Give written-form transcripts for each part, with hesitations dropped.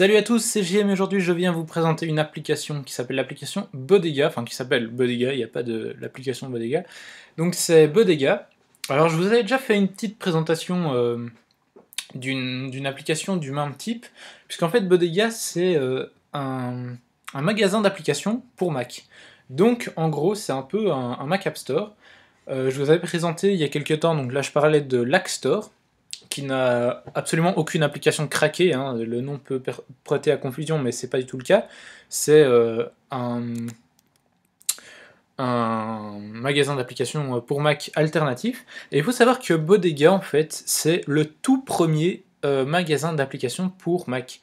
Salut à tous, c'est JM et aujourd'hui je viens vous présenter une application qui s'appelle l'application Bodega, enfin qui s'appelle Bodega, il n'y a pas de l'application Bodega. Donc c'est Bodega. Alors je vous avais déjà fait une petite présentation d'une application du même type, puisqu'en fait Bodega c'est un magasin d'applications pour Mac. Donc en gros c'est un peu un Mac App Store. Je vous avais présenté il y a quelques temps, donc là je parlais de l'App Store, qui n'a absolument aucune application craquée, hein. Le nom peut prêter à confusion, mais c'est pas du tout le cas. C'est un magasin d'applications pour Mac alternatif. Et il faut savoir que Bodega, en fait, c'est le tout premier magasin d'applications pour Mac.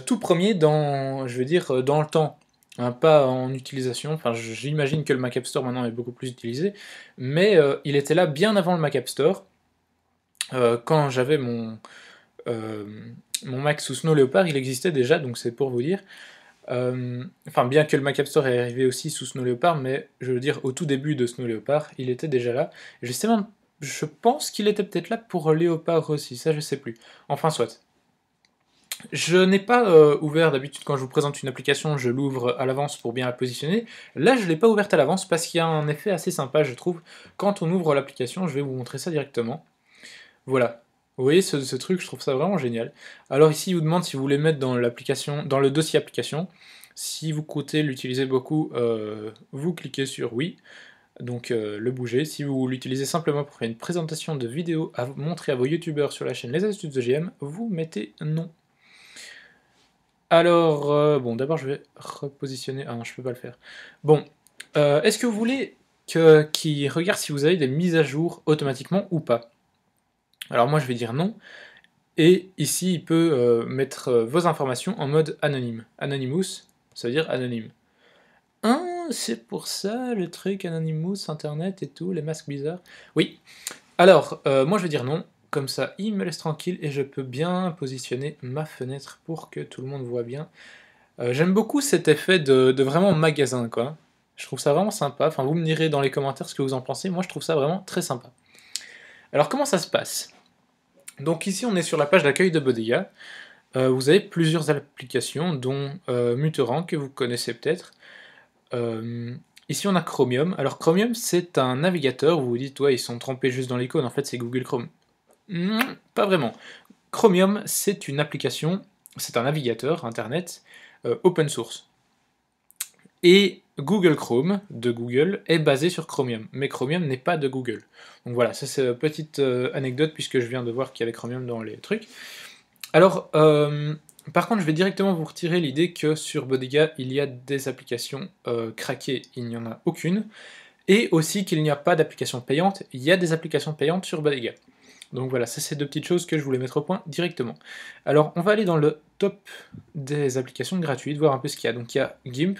Tout premier dans, je veux dire, dans le temps. Hein, pas en utilisation, enfin j'imagine que le Mac App Store maintenant est beaucoup plus utilisé, mais il était là bien avant le Mac App Store. Quand j'avais euh, mon Mac sous Snow Leopard, il existait déjà, donc c'est pour vous dire. Enfin, bien que le Mac App Store est arrivé aussi sous Snow Leopard, mais je veux dire, au tout début de Snow Leopard, il était déjà là. Justement, je pense qu'il était peut-être là pour Léopard aussi, ça je sais plus. Enfin, soit. Je n'ai pas ouvert, d'habitude quand je vous présente une application, je l'ouvre à l'avance pour bien la positionner. Là, je ne l'ai pas ouverte à l'avance parce qu'il y a un effet assez sympa, je trouve. Quand on ouvre l'application, je vais vous montrer ça directement. Voilà. Vous voyez ce truc, je trouve ça vraiment génial. Alors ici, il vous demande si vous voulez mettre dans l'application, dans le dossier application. Si vous comptez l'utiliser beaucoup, vous cliquez sur oui, donc le bouger. Si vous l'utilisez simplement pour faire une présentation de vidéo à montrer à vos youtubeurs sur la chaîne Les Astuces de JM, vous mettez non. Alors, bon, d'abord je vais repositionner. Ah non, je peux pas le faire. Bon, est-ce que vous voulez qu'il regarde si vous avez des mises à jour automatiquement ou pas? Alors moi je vais dire non, et ici il peut mettre vos informations en mode anonyme. Anonymous, ça veut dire anonyme. Hein, c'est pour ça le truc Anonymous, internet et tout, les masques bizarres. Oui, alors moi je vais dire non, comme ça il me laisse tranquille et je peux bien positionner ma fenêtre pour que tout le monde voit bien. J'aime beaucoup cet effet de vraiment magasin quoi. Je trouve ça vraiment sympa, enfin vous me direz dans les commentaires ce que vous en pensez, moi je trouve ça vraiment très sympa. Alors comment ça se passe? Donc ici on est sur la page d'accueil de Bodega. Vous avez plusieurs applications, dont Muterang, que vous connaissez peut-être. Ici on a Chromium. Alors Chromium c'est un navigateur, vous vous dites ouais ils sont trompés juste dans l'icône, en fait c'est Google Chrome. Pas vraiment. Chromium c'est une application, c'est un navigateur internet open source. Et Google Chrome de Google est basé sur Chromium, mais Chromium n'est pas de Google. Donc voilà, ça c'est une petite anecdote puisque je viens de voir qu'il y avait Chromium dans les trucs. Alors, par contre, je vais directement vous retirer l'idée que sur Bodega, il y a des applications craquées, il n'y en a aucune, et aussi qu'il n'y a pas d'application payante, il y a des applications payantes sur Bodega. Donc voilà, ça c'est deux petites choses que je voulais mettre au point directement. Alors, on va aller dans le top des applications gratuites, voir un peu ce qu'il y a. Donc il y a GIMP,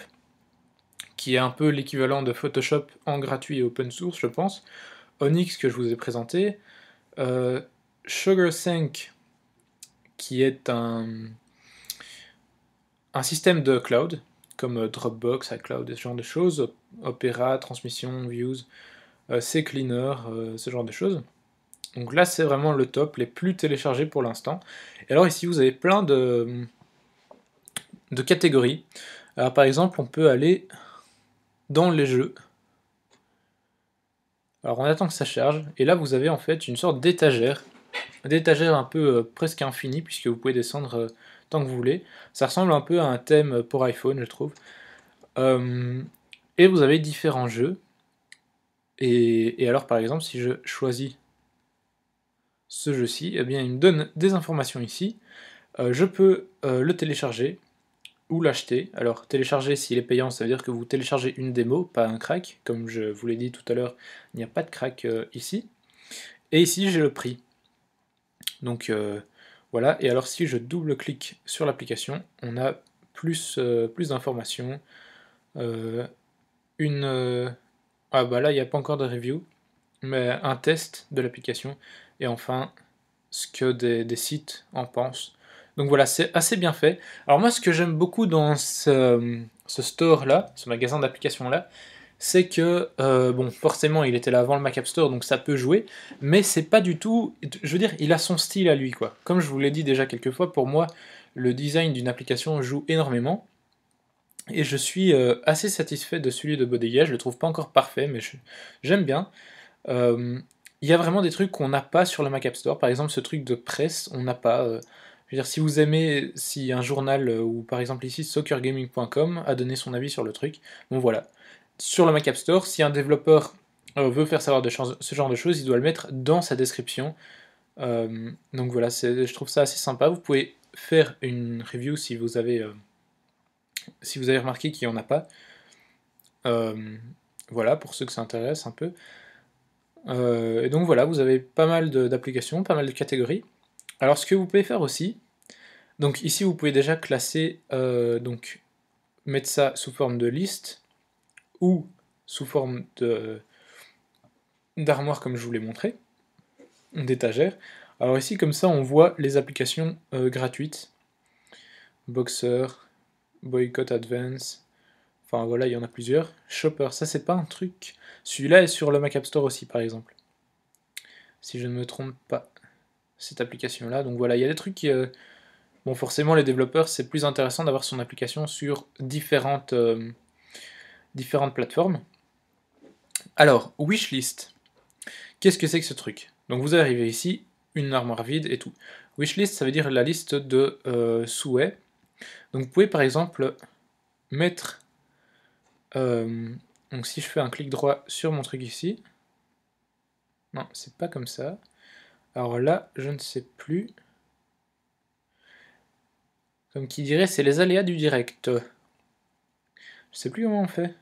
qui est un peu l'équivalent de Photoshop en gratuit et open source, je pense. Onyx, que je vous ai présenté. SugarSync, qui est un système de cloud, comme Dropbox, iCloud, ce genre de choses, Opera, Transmission, Views, CCleaner, ce genre de choses. Donc là, c'est vraiment le top, les plus téléchargés pour l'instant. Et alors ici, vous avez plein de catégories. Alors par exemple, on peut aller dans les jeux. Alors on attend que ça charge, et là vous avez en fait une sorte d'étagère un peu presque infinie, puisque vous pouvez descendre tant que vous voulez. Ça ressemble un peu à un thème pour iPhone, je trouve. Et vous avez différents jeux. Et alors par exemple, si je choisis ce jeu-ci, eh bien il me donne des informations ici. Je peux le télécharger ou l'acheter. Alors télécharger, s'il est payant, ça veut dire que vous téléchargez une démo, pas un crack. Comme je vous l'ai dit tout à l'heure, il n'y a pas de crack ici. Et ici j'ai le prix. Donc voilà, et alors si je double-clique sur l'application, on a plus d'informations. Ah bah là, il n'y a pas encore de review, mais un test de l'application, et enfin, ce que des sites en pensent. Donc voilà, c'est assez bien fait. Alors moi, ce que j'aime beaucoup dans ce store-là, ce magasin d'applications-là, c'est que, bon, forcément, il était là avant le Mac App Store, donc ça peut jouer, mais c'est pas du tout... Je veux dire, il a son style à lui, quoi. Comme je vous l'ai dit déjà quelques fois, pour moi, le design d'une application joue énormément. Et je suis assez satisfait de celui de Bodega, je le trouve pas encore parfait, mais j'aime bien. Il y a vraiment des trucs qu'on n'a pas sur le Mac App Store, par exemple ce truc de presse, on n'a pas. Je veux dire, si vous aimez, si un journal, ou par exemple ici soccergaming.com a donné son avis sur le truc, bon voilà. Sur le Mac App Store, si un développeur veut faire savoir ce genre de choses, il doit le mettre dans sa description. Donc voilà, je trouve ça assez sympa. Vous pouvez faire une review si vous avez remarqué qu'il n'y en a pas. Voilà, pour ceux que ça intéresse un peu. Et donc voilà, vous avez pas mal d'applications, pas mal de catégories. Alors ce que vous pouvez faire aussi, donc ici vous pouvez déjà classer, donc mettre ça sous forme de liste, ou sous forme d'armoire comme je vous l'ai montré, d'étagère. Alors ici comme ça on voit les applications gratuites, Boxer, Boycott Advance, enfin voilà il y en a plusieurs. Shopper, ça c'est pas un truc, celui-là est sur le Mac App Store aussi par exemple, si je ne me trompe pas, cette application là, donc voilà il y a des trucs qui... Bon, forcément, les développeurs, c'est plus intéressant d'avoir son application sur différentes plateformes. Alors, wishlist. Qu'est-ce que c'est que ce truc? Donc vous arrivez ici, une armoire vide et tout. Wishlist, ça veut dire la liste de souhaits. Donc vous pouvez par exemple mettre... donc si je fais un clic droit sur mon truc ici... Non, c'est pas comme ça. Alors là, je ne sais plus... Comme qui dirait, c'est les aléas du direct. Je sais plus comment on fait.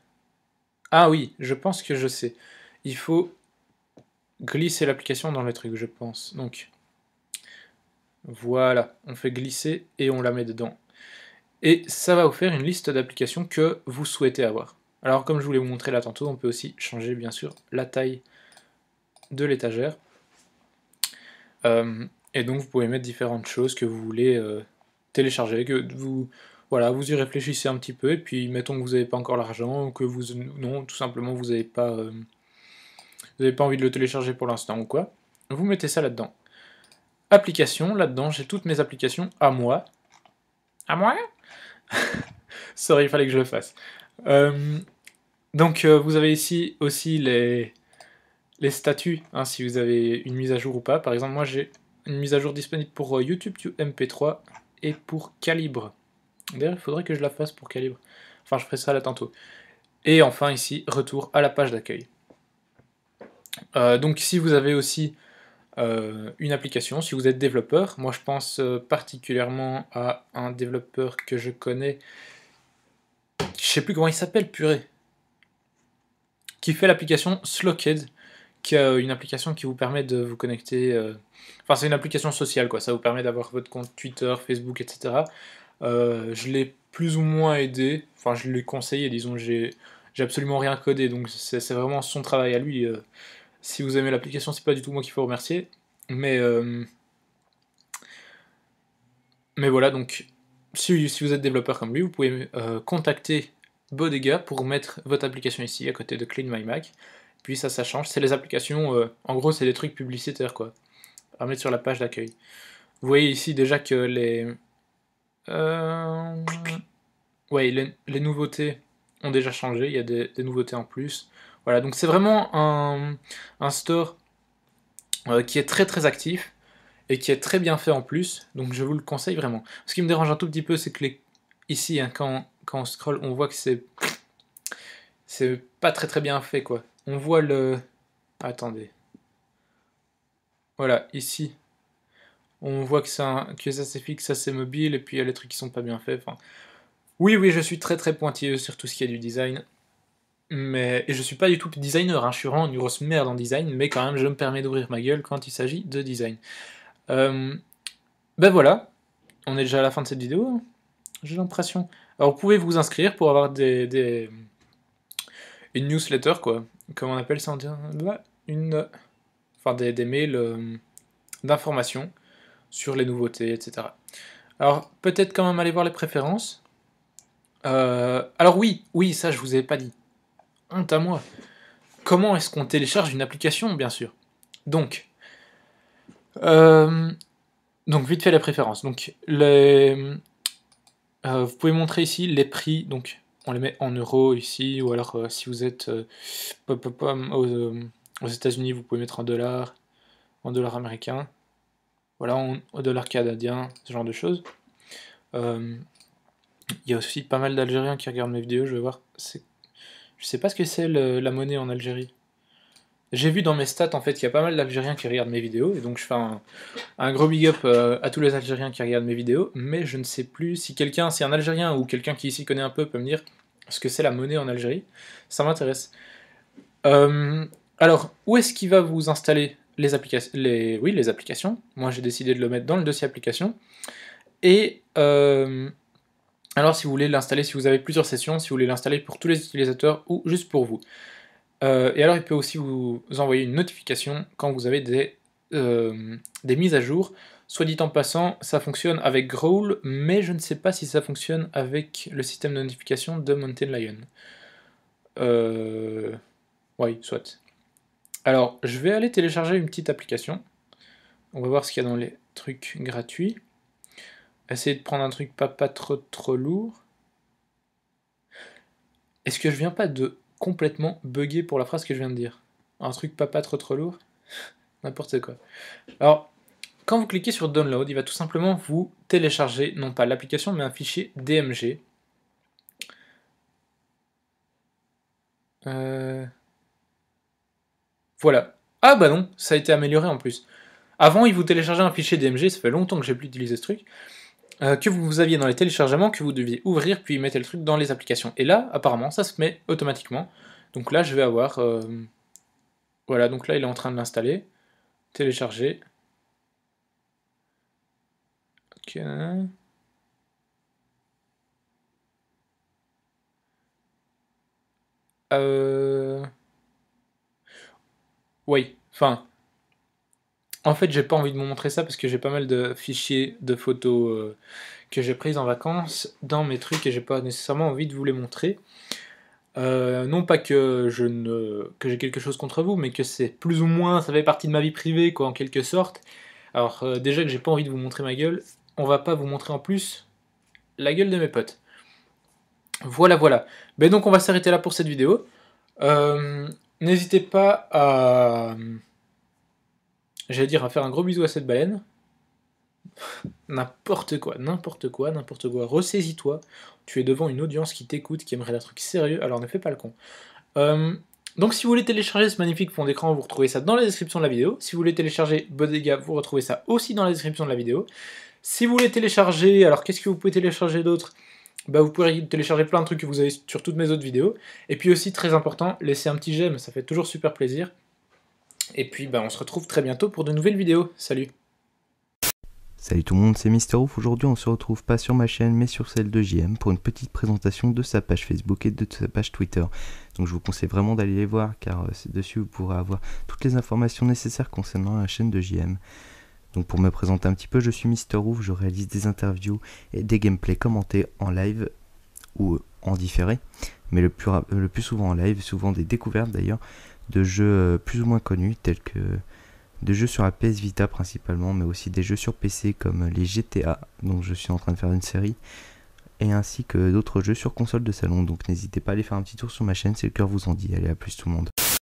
Ah oui, je pense que je sais. Il faut glisser l'application dans le truc, je pense. Donc, voilà, on fait glisser et on la met dedans. Et ça va vous faire une liste d'applications que vous souhaitez avoir. Alors, comme je vous l'ai montré là tantôt, on peut aussi changer, bien sûr, la taille de l'étagère. Et donc, vous pouvez mettre différentes choses que vous voulez télécharger, que vous... Voilà, vous y réfléchissez un petit peu, et puis mettons que vous n'avez pas encore l'argent, ou que vous... Non, tout simplement, vous n'avez pas envie de le télécharger pour l'instant ou quoi. Vous mettez ça là-dedans. Applications, là-dedans, j'ai toutes mes applications à moi. À moi? Sorry, il fallait que je le fasse. Donc, vous avez ici aussi les statuts, hein, si vous avez une mise à jour ou pas. Par exemple, moi, j'ai une mise à jour disponible pour YouTube MP3 et pour Calibre. D'ailleurs, il faudrait que je la fasse pour Calibre. Enfin, je ferai ça là tantôt. Et enfin, ici, retour à la page d'accueil. Donc, si vous avez aussi une application, si vous êtes développeur, moi je pense particulièrement à un développeur que je connais, je sais plus comment il s'appelle, purée, qui fait l'application Slowked, qui a une application qui vous permet de vous connecter, enfin c'est une application sociale quoi, ça vous permet d'avoir votre compte Twitter, Facebook, etc. Je l'ai plus ou moins aidé, enfin je l'ai conseillé, disons, j'ai absolument rien codé, donc c'est vraiment son travail à lui. Si vous aimez l'application, c'est pas du tout moi qu'il faut remercier, mais voilà, donc si vous êtes développeur comme lui, vous pouvez contacter Bodega pour mettre votre application ici, à côté de Clean My Mac. Puis ça change. C'est les applications, en gros, c'est des trucs publicitaires, quoi, à mettre sur la page d'accueil. Vous voyez ici déjà que ouais, les nouveautés ont déjà changé, il y a des nouveautés en plus. Voilà, donc c'est vraiment un store qui est très très actif et qui est très bien fait en plus, donc je vous le conseille vraiment. Ce qui me dérange un tout petit peu, c'est que ici, hein, quand on scrolle, on voit que c'est pas très très bien fait, quoi. On voit le... Attendez. Voilà, ici, on voit que ça c'est fixe, ça c'est mobile, et puis il y a les trucs qui sont pas bien faits. Enfin, oui, je suis très très pointilleux sur tout ce qui est du design, et je suis pas du tout designer, hein, je suis vraiment une grosse merde en design, mais quand même, je me permets d'ouvrir ma gueule quand il s'agit de design. Ben voilà, on est déjà à la fin de cette vidéo, hein, j'ai l'impression. Alors vous pouvez vous inscrire pour avoir une newsletter, quoi. Comment on appelle ça en dire enfin des mails d'informations sur les nouveautés, etc. Alors peut-être quand même aller voir les préférences. Alors oui, ça je vous avais pas dit. Honte à moi. Comment est-ce qu'on télécharge une application, bien sûr. Donc vite fait les préférences. Donc Vous pouvez montrer ici les prix, donc on les met en euros ici, ou alors si vous êtes aux États-Unis, vous pouvez mettre en dollars américains, voilà, en dollars canadiens, ce genre de choses. Il y a aussi pas mal d'Algériens qui regardent mes vidéos, je vais voir. Je sais pas ce que c'est la monnaie en Algérie. J'ai vu dans mes stats en fait qu'il y a pas mal d'Algériens qui regardent mes vidéos, et donc je fais un gros big up à tous les Algériens qui regardent mes vidéos, mais je ne sais plus si un Algérien ou quelqu'un qui s'y connaît un peu peut me dire ce que c'est la monnaie en Algérie, ça m'intéresse. Alors, où est-ce qu'il va vous installer les applications oui, les applications. Moi j'ai décidé de le mettre dans le dossier application. Et alors si vous voulez l'installer, si vous avez plusieurs sessions, si vous voulez l'installer pour tous les utilisateurs ou juste pour vous. Et alors il peut aussi vous envoyer une notification quand vous avez des mises à jour. Soit dit en passant, ça fonctionne avec Growl, mais je ne sais pas si ça fonctionne avec le système de notification de Mountain Lion. Oui, soit. Alors, je vais aller télécharger une petite application. On va voir ce qu'il y a dans les trucs gratuits. Essayer de prendre un truc pas trop lourd. Est-ce que je viens pas de complètement bugger pour la phrase que je viens de dire? Un truc pas trop lourd? N'importe quoi. Alors, quand vous cliquez sur Download, il va tout simplement vous télécharger, non pas l'application, mais un fichier DMG. Voilà. Ah bah non, ça a été amélioré en plus. Avant, il vous téléchargeait un fichier DMG, ça fait longtemps que j'ai plus utilisé ce truc, que vous aviez dans les téléchargements, que vous deviez ouvrir, puis mettre le truc dans les applications. Et là, apparemment, ça se met automatiquement. Donc là, je vais avoir... voilà, donc là, il est en train de l'installer. Télécharger. Ok. Oui, enfin... En fait, j'ai pas envie de vous montrer ça parce que j'ai pas mal de fichiers de photos que j'ai prises en vacances dans mes trucs et j'ai pas nécessairement envie de vous les montrer. Non pas que j'ai quelque chose contre vous, mais que c'est plus ou moins, ça fait partie de ma vie privée, quoi, en quelque sorte. Alors, déjà que j'ai pas envie de vous montrer ma gueule, on va pas vous montrer en plus la gueule de mes potes. Voilà, voilà. Ben donc, on va s'arrêter là pour cette vidéo. N'hésitez pas à... J'allais dire à faire un gros bisou à cette baleine. N'importe quoi, n'importe quoi, n'importe quoi. Ressaisis-toi. Tu es devant une audience qui t'écoute, qui aimerait un truc sérieux, alors ne fais pas le con. Donc si vous voulez télécharger ce magnifique fond d'écran, vous retrouvez ça dans la description de la vidéo. Si vous voulez télécharger Bodega, vous retrouvez ça aussi dans la description de la vidéo. Si vous voulez télécharger, alors qu'est-ce que vous pouvez télécharger d'autre? Bah vous pouvez télécharger plein de trucs que vous avez sur toutes mes autres vidéos. Et puis aussi, très important, laissez un petit j'aime, ça fait toujours super plaisir. Et puis bah on se retrouve très bientôt pour de nouvelles vidéos. Salut! Salut tout le monde, c'est MrOuf. Aujourd'hui on se retrouve pas sur ma chaîne mais sur celle de JM pour une petite présentation de sa page Facebook et de sa page Twitter. Donc je vous conseille vraiment d'aller les voir car c'est dessus vous pourrez avoir toutes les informations nécessaires concernant la chaîne de JM. Donc pour me présenter un petit peu, je suis MrOuf, je réalise des interviews et des gameplays commentés en live ou en différé, mais le plus souvent en live, souvent des découvertes d'ailleurs, de jeux plus ou moins connus tels que... de jeux sur la PS Vita principalement, mais aussi des jeux sur PC comme les GTA, dont je suis en train de faire une série, et ainsi que d'autres jeux sur console de salon. Donc n'hésitez pas à aller faire un petit tour sur ma chaîne si le cœur vous en dit. Allez, à plus tout le monde.